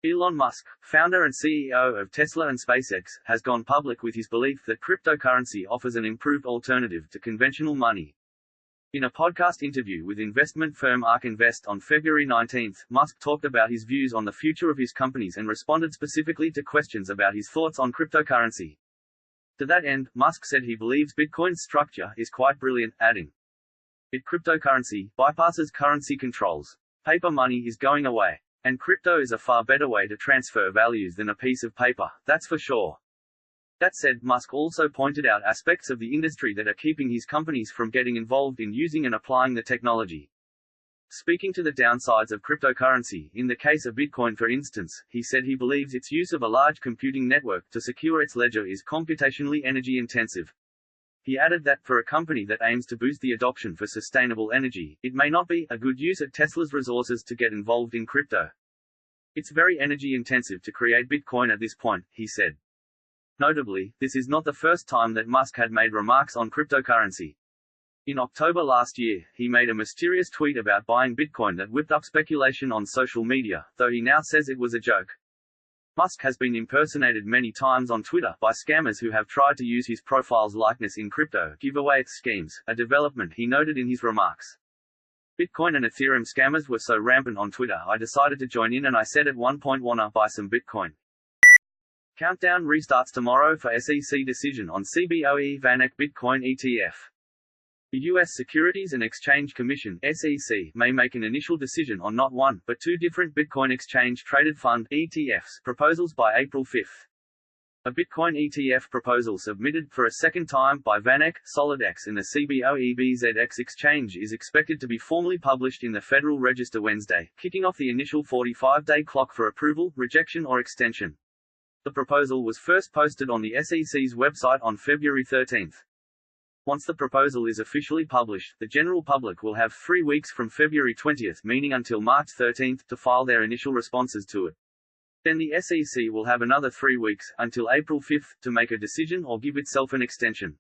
Elon Musk, founder and CEO of Tesla and SpaceX, has gone public with his belief that cryptocurrency offers an improved alternative to conventional money. In a podcast interview with investment firm ARK Invest on February 19, Musk talked about his views on the future of his companies and responded specifically to questions about his thoughts on cryptocurrency. To that end, Musk said he believes Bitcoin's structure is quite brilliant, adding, cryptocurrency bypasses currency controls. Paper money is going away. And crypto is a far better way to transfer values than a piece of paper, that's for sure. That said, Musk also pointed out aspects of the industry that are keeping his companies from getting involved in using and applying the technology. Speaking to the downsides of cryptocurrency, in the case of Bitcoin for instance, he said he believes its use of a large computing network to secure its ledger is computationally energy intensive. He added that, for a company that aims to boost the adoption for sustainable energy, it may not be a good use of Tesla's resources to get involved in crypto. It's very energy intensive to create Bitcoin at this point, he said. Notably, this is not the first time that Musk had made remarks on cryptocurrency. In October last year, he made a mysterious tweet about buying Bitcoin that whipped up speculation on social media, though he now says it was a joke. Musk has been impersonated many times on Twitter by scammers who have tried to use his profile's likeness in crypto giveaway schemes, a development he noted in his remarks. Bitcoin and Ethereum scammers were so rampant on Twitter I decided to join in, and I said at one point wanna buy some Bitcoin. Countdown restarts tomorrow for SEC decision on CBOE VanEck Bitcoin ETF. The U.S. Securities and Exchange Commission (SEC) may make an initial decision on not one, but two different Bitcoin exchange-traded fund (ETFs) proposals by April 5. A Bitcoin ETF proposal submitted for a second time by VanEck, SolidX and the CBOE BZX exchange is expected to be formally published in the Federal Register Wednesday, kicking off the initial 45-day clock for approval, rejection or extension. The proposal was first posted on the SEC's website on February 13. Once the proposal is officially published, the general public will have 3 weeks from February 20, meaning until March 13, to file their initial responses to it. Then the SEC will have another 3 weeks, until April 5, to make a decision or give itself an extension.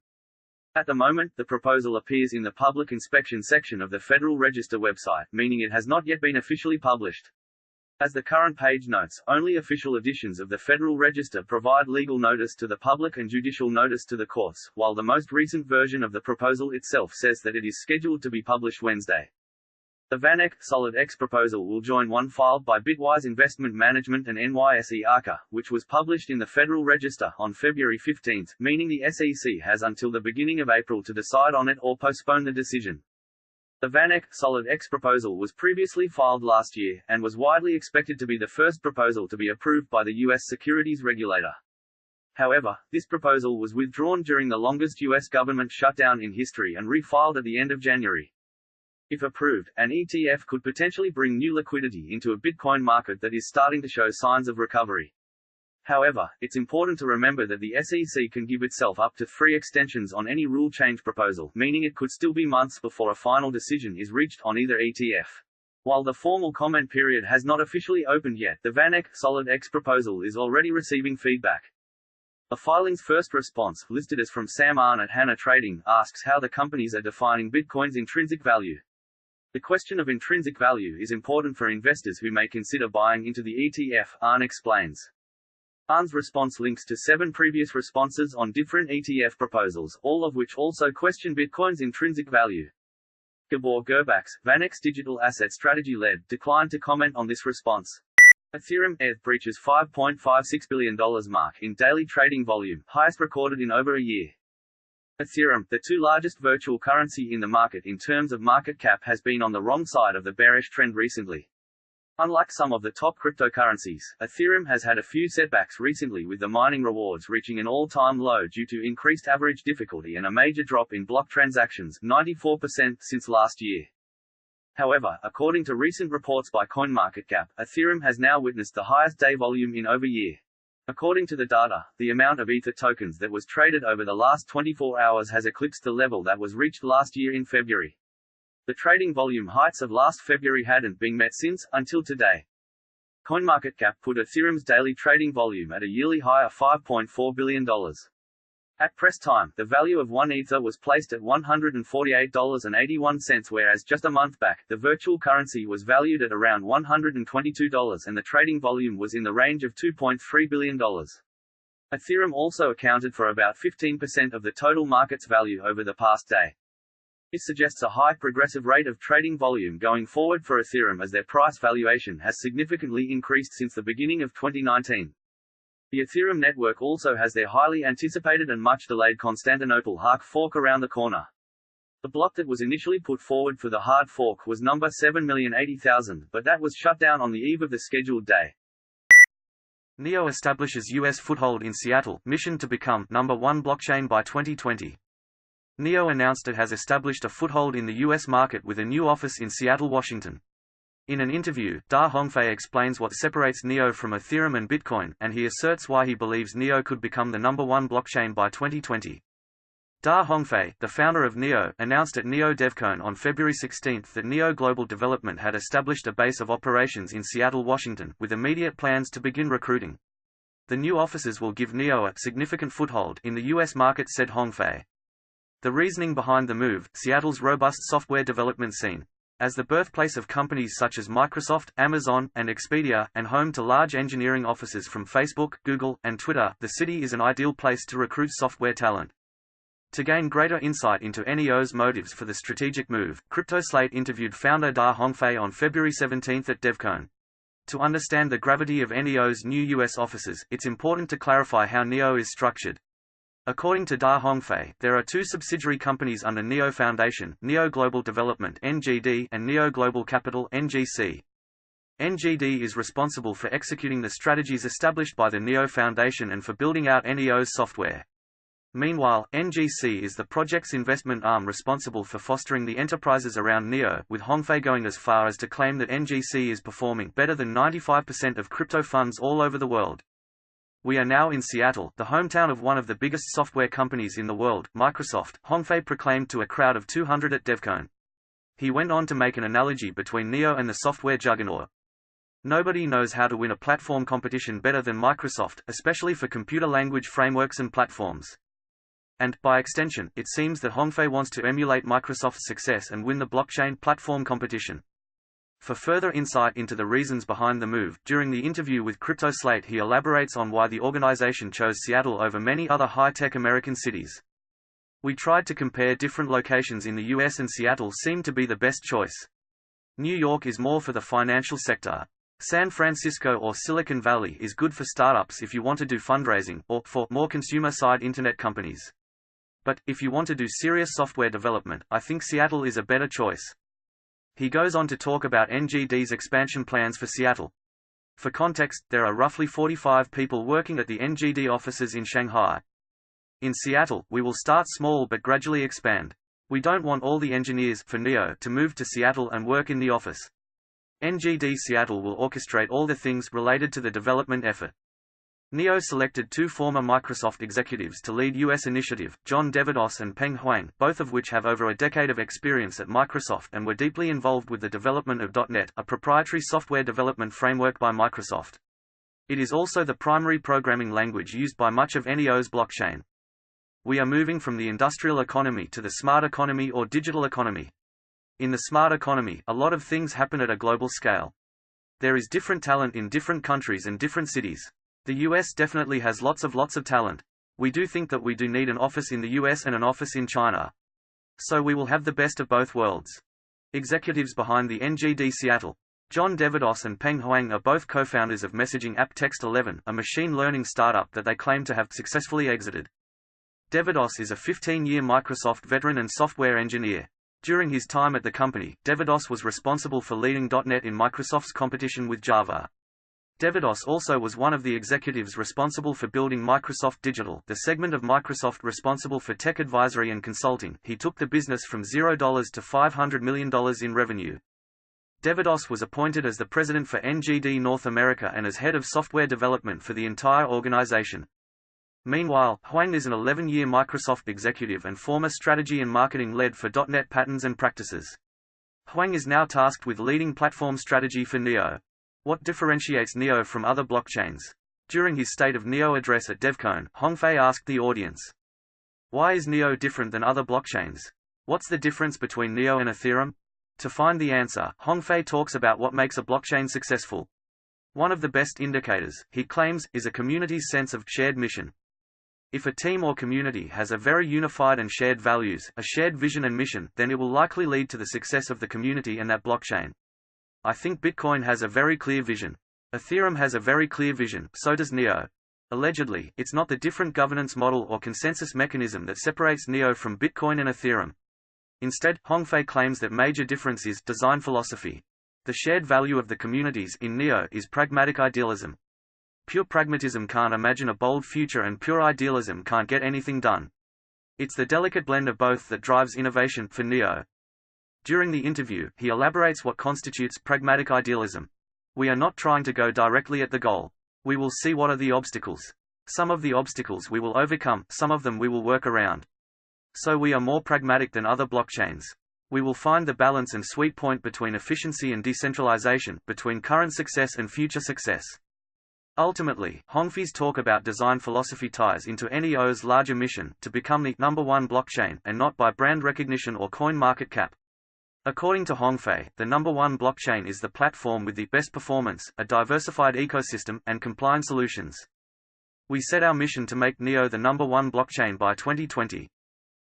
At the moment, the proposal appears in the public inspection section of the Federal Register website, meaning it has not yet been officially published. As the current page notes, only official editions of the Federal Register provide legal notice to the public and judicial notice to the courts, while the most recent version of the proposal itself says that it is scheduled to be published Wednesday. The VanEck, SolidX proposal will join one filed by Bitwise Investment Management and NYSE Arca, which was published in the Federal Register on February 15, meaning the SEC has until the beginning of April to decide on it or postpone the decision. The VanEck, SolidX proposal was previously filed last year, and was widely expected to be the first proposal to be approved by the U.S. securities regulator. However, this proposal was withdrawn during the longest U.S. government shutdown in history and refiled at the end of January. If approved, an ETF could potentially bring new liquidity into a Bitcoin market that is starting to show signs of recovery. However, it's important to remember that the SEC can give itself up to 3 extensions on any rule change proposal, meaning it could still be months before a final decision is reached on either ETF. While the formal comment period has not officially opened yet, the VanEck, SolidX proposal is already receiving feedback. The filing's first response, listed as from Sam Arn at Hana Trading, asks how the companies are defining Bitcoin's intrinsic value. The question of intrinsic value is important for investors who may consider buying into the ETF, Arn explains. Arn's response links to 7 previous responses on different ETF proposals, all of which also question Bitcoin's intrinsic value. Gabor Gurbax, VanEck's digital asset strategy lead, declined to comment on this response. Ethereum ETH breaches $5.56 billion mark in daily trading volume, highest recorded in over a year. Ethereum, the 2 largest virtual currency in the market in terms of market cap, has been on the wrong side of the bearish trend recently. Unlike some of the top cryptocurrencies, Ethereum has had a few setbacks recently, with the mining rewards reaching an all-time low due to increased average difficulty and a major drop in block transactions, 94%, since last year. However, according to recent reports by CoinMarketCap, Ethereum has now witnessed the highest day volume in over a year. According to the data, the amount of Ether tokens that was traded over the last 24 hours has eclipsed the level that was reached last year in February. The trading volume heights of last February hadn't been met since, until today. CoinMarketCap put Ethereum's daily trading volume at a yearly high of $5.4 billion. At press time, the value of 1 Ether was placed at $148.81, whereas just a month back, the virtual currency was valued at around $122 and the trading volume was in the range of $2.3 billion. Ethereum also accounted for about 15% of the total market's value over the past day. This suggests a high progressive rate of trading volume going forward for Ethereum, as their price valuation has significantly increased since the beginning of 2019. The Ethereum network also has their highly anticipated and much delayed Constantinople hard fork around the corner. The block that was initially put forward for the hard fork was number 7,080,000, but that was shut down on the eve of the scheduled day. NEO establishes U.S. foothold in Seattle, mission to become number 1 blockchain by 2020. NEO announced it has established a foothold in the U.S. market with a new office in Seattle, Washington. In an interview, Da Hongfei explains what separates NEO from Ethereum and Bitcoin, and he asserts why he believes NEO could become the number 1 blockchain by 2020. Da Hongfei, the founder of NEO, announced at NEO DevCon on February 16 that NEO Global Development had established a base of operations in Seattle, Washington, with immediate plans to begin recruiting. The new offices will give NEO a significant foothold in the U.S. market, said Hongfei. The reasoning behind the move: Seattle's robust software development scene. As the birthplace of companies such as Microsoft, Amazon, and Expedia, and home to large engineering offices from Facebook, Google, and Twitter, the city is an ideal place to recruit software talent. To gain greater insight into NEO's motives for the strategic move, CryptoSlate interviewed founder Da Hongfei on February 17 at DevCon. To understand the gravity of NEO's new U.S. offices, it's important to clarify how NEO is structured. According to Da Hongfei, there are 2 subsidiary companies under NEO Foundation, NEO Global Development (NGD) and NEO Global Capital (NGC). NGD is responsible for executing the strategies established by the NEO Foundation and for building out NEO's software. Meanwhile, NGC is the project's investment arm responsible for fostering the enterprises around NEO, with Hongfei going as far as to claim that NGC is performing better than 95% of crypto funds all over the world. We are now in Seattle, the hometown of one of the biggest software companies in the world, Microsoft, Hongfei proclaimed to a crowd of 200 at DevCon. He went on to make an analogy between NEO and the software juggernaut. Nobody knows how to win a platform competition better than Microsoft, especially for computer language frameworks and platforms. And, by extension, it seems that Hongfei wants to emulate Microsoft's success and win the blockchain platform competition. For further insight into the reasons behind the move, during the interview with CryptoSlate he elaborates on why the organization chose Seattle over many other high-tech American cities. We tried to compare different locations in the US and Seattle seemed to be the best choice. New York is more for the financial sector. San Francisco or Silicon Valley is good for startups if you want to do fundraising, or for more consumer-side internet companies. But, if you want to do serious software development, I think Seattle is a better choice. He goes on to talk about NGD's expansion plans for Seattle. For context, there are roughly 45 people working at the NGD offices in Shanghai. In Seattle, we will start small but gradually expand. We don't want all the engineers for NEO to move to Seattle and work in the office. NGD Seattle will orchestrate all the things related to the development effort. NEO selected 2 former Microsoft executives to lead U.S. initiative, John Devados and Peng Huang, both of which have over a decade of experience at Microsoft and were deeply involved with the development of .NET, a proprietary software development framework by Microsoft. It is also the primary programming language used by much of NEO's blockchain. We are moving from the industrial economy to the smart economy or digital economy. In the smart economy, a lot of things happen at a global scale. There is different talent in different countries and different cities. The US definitely has lots of talent. We do think that we do need an office in the US and an office in China. So we will have the best of both worlds. Executives behind the NGD Seattle, John Devados and Peng Huang, are both co-founders of messaging app Text11, a machine learning startup that they claim to have successfully exited. Devados is a 15-year Microsoft veteran and software engineer. During his time at the company, Devados was responsible for leading .NET in Microsoft's competition with Java. Devados also was one of the executives responsible for building Microsoft Digital, the segment of Microsoft responsible for tech advisory and consulting. He took the business from $0 to $500 million in revenue. Devados was appointed as the president for NGD North America and as head of software development for the entire organization. Meanwhile, Huang is an 11-year Microsoft executive and former strategy and marketing lead for .NET patterns and practices. Huang is now tasked with leading platform strategy for NEO. What differentiates NEO from other blockchains? During his State of NEO address at DevCon, Hongfei asked the audience, Why is NEO different than other blockchains? What's the difference between NEO and Ethereum? To find the answer, Hongfei talks about what makes a blockchain successful. One of the best indicators, he claims, is a community's sense of shared mission. If a team or community has a very unified and shared values, a shared vision and mission, then it will likely lead to the success of the community and that blockchain. I think Bitcoin has a very clear vision. Ethereum has a very clear vision, so does NEO. Allegedly, it's not the different governance model or consensus mechanism that separates NEO from Bitcoin and Ethereum. Instead, Hongfei claims that major difference is design philosophy. The shared value of the communities in NEO is pragmatic idealism. Pure pragmatism can't imagine a bold future and pure idealism can't get anything done. It's the delicate blend of both that drives innovation for NEO. During the interview, he elaborates what constitutes pragmatic idealism. We are not trying to go directly at the goal. We will see what are the obstacles. Some of the obstacles we will overcome, some of them we will work around. So we are more pragmatic than other blockchains. We will find the balance and sweet point between efficiency and decentralization, between current success and future success. Ultimately, Hongfei's talk about design philosophy ties into NEO's larger mission, to become the number one blockchain, and not by brand recognition or coin market cap. According to Hongfei, the number one blockchain is the platform with the best performance, a diversified ecosystem, and compliant solutions. We set our mission to make NEO the number one blockchain by 2020.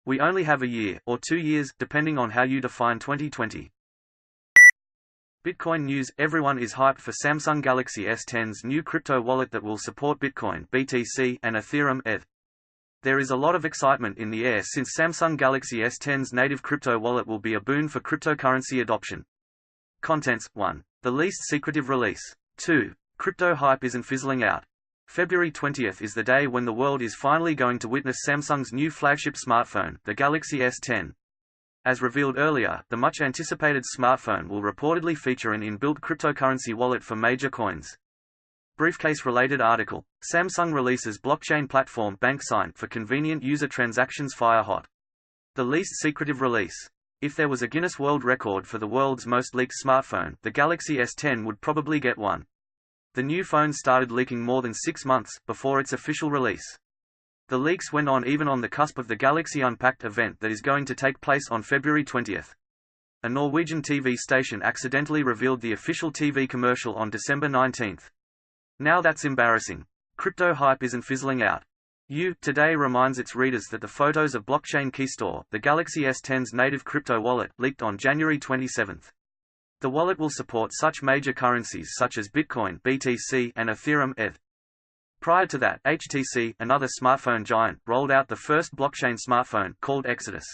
We only have a year, or 2 years, depending on how you define 2020. Bitcoin news: everyone is hyped for Samsung Galaxy S10's new crypto wallet that will support Bitcoin (BTC) and Ethereum (ETH). There is a lot of excitement in the air since Samsung Galaxy S10's native crypto wallet will be a boon for cryptocurrency adoption. Contents: 1. The least secretive release. 2. Crypto hype isn't fizzling out. February 20th is the day when the world is finally going to witness Samsung's new flagship smartphone, the Galaxy S10. As revealed earlier, the much-anticipated smartphone will reportedly feature an inbuilt cryptocurrency wallet for major coins. Briefcase-related article: Samsung releases blockchain platform BankSign for convenient user transactions Firehot. The least secretive release. If there was a Guinness World Record for the world's most leaked smartphone, the Galaxy S10 would probably get one. The new phone started leaking more than 6 months before its official release. The leaks went on even on the cusp of the Galaxy Unpacked event that is going to take place on February 20th. A Norwegian TV station accidentally revealed the official TV commercial on December 19th. Now that's embarrassing. Crypto hype isn't fizzling out. Today reminds its readers that the photos of Blockchain Keystore, the Galaxy S10's native crypto wallet, leaked on January 27. The wallet will support such major currencies such as Bitcoin (BTC) and Ethereum (ETH). Prior to that, HTC, another smartphone giant, rolled out the first blockchain smartphone, called Exodus.